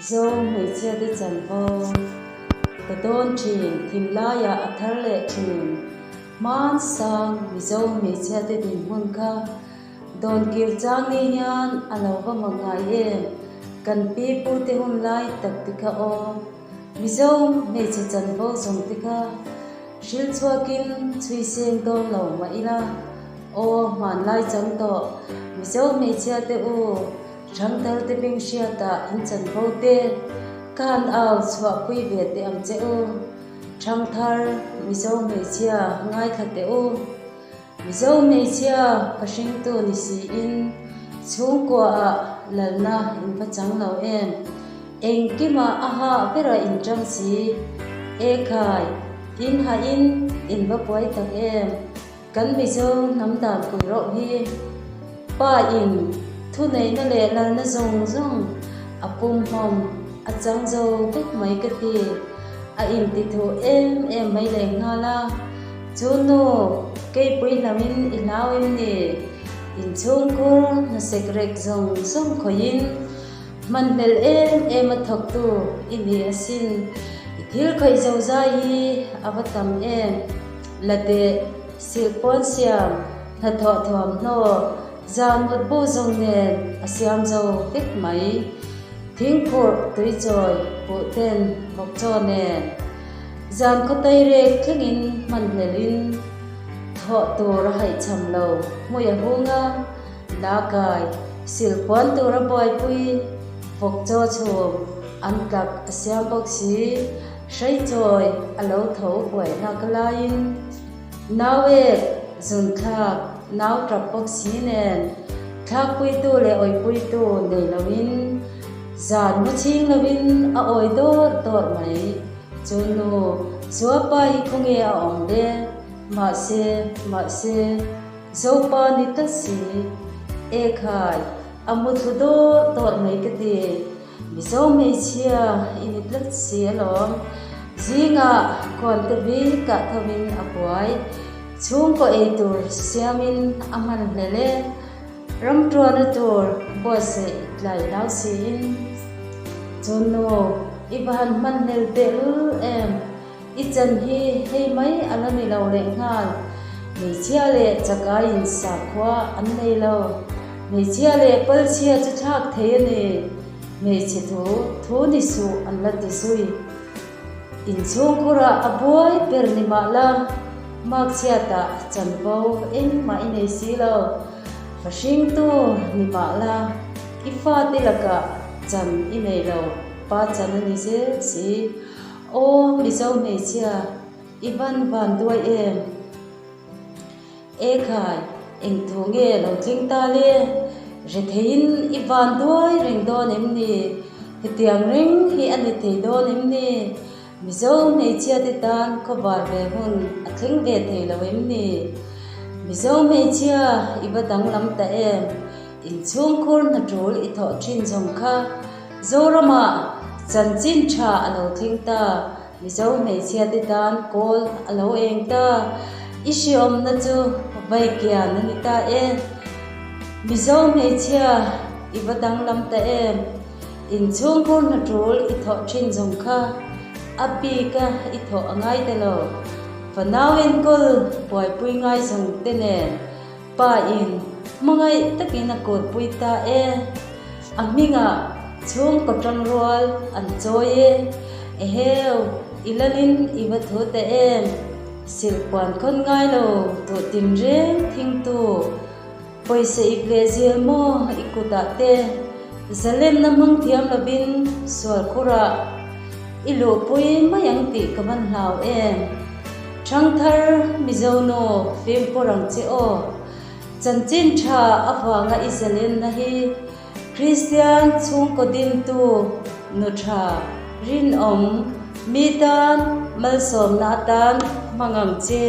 Zo mei chia de chan vo ka don thin thim la ya athar le thin man sang mi zo mei chia de din hun kha don kir chang ni nyan alo va manga ye kan pi pu te hun lai tak ti kha o mi zo mei chia chan vo zong ti kha shil chua kin chui seng don lo ma ila o man lai chang to mi zo mei chia te u rang tar te bing sia ta in chan vo te kan ao chwa pui ve te am che u rang thar mi zo mei chia ngai kha te u mi zo mei chia ka hring tu ni si in chung kwa lalna in pa chang lo em eng ki ma aha pera in chang si e khai in ha in ba poi tak em kan mi zo nam dan pui ro hi pa in thu nei na le lal na zong zong apum hom a chang zo bek mai ka ti a in ti thu em mai le nga la chu no ke pui lamin ilaw em ni in chung ko na sekrek zong zong khoin man bel em a thok tu ini asin thil khoi zo za hi avatam em late silpon siam na tho thom no zan mut bu zong nen asiam zo bek mai thing phur tui joy pu ten mok cho nen zan ko tai re thingin man lerin tho tu ra hai cham lo moya hunga la kai silpon tu ra boy pui vok cho chum an kak asiam bok si shai joy alo tho boy na kalain nawe zun thak naw trap bok si nen thak pui tu le oi pui tu nei lawin zan mu ching lawin a oi do tor mai chunu zua pai khonge a ong de ma se zo pa ni ta si e khai amu thu do tor mai ka ti mi zo mei chia in tlat si alom zinga kon te vi ka thawin apuai chung ko e tur siamin aman lele ram tro na tur bo se lai lau sin chunu iban man nel te em ichan hi hei mai alami lo le ngal nei chia le chaka in sa khwa an nei lo nei chia le pal chia cha thak the ne nei che thu ni su an la ti sui in chung khura aboi per ni ma la mak chia ta chan po em mai nei si lo hring tu ni ma la ifa te la ka chan i nei lo pa chan ni se si o mi zo mei chia iban ban duai em e khai eng thu nge lo thing ta le re thein iban duai ring don em ni hitiang ring hi ani thei don em ni mi zo mei chia te tan ko bar ve hun a thing ve thei lo em ni mi zo mei chia ibadang lam ta em in chung khur na trol i tho thin jong kha zorama chan chin tha alo thing ta mi zo mei chia te tan kol alo eng ta isiom na chu vai kya na ni ta em mi zo mei chia ibadang lam ta em in chung khur na trol i tho thin jong kha api ka i tho angai te lo panawen kol poi pui ngai jong te ne pa in mangai takina kor pui ta e aminga chung ko tang rol an choye e heu ilalin iwa tho te em silpon kon ngai lo to tin reng thing tu poi se i brazil mo ikuta te zalem namang thiam labin swal khura ilu pui mayang ti kaman hlaw em thang thar mizono fim porang che o chanchin tha awanga isalen na hi christian chung ko din tu nu tha rin om mi tan mal som na tan mangam che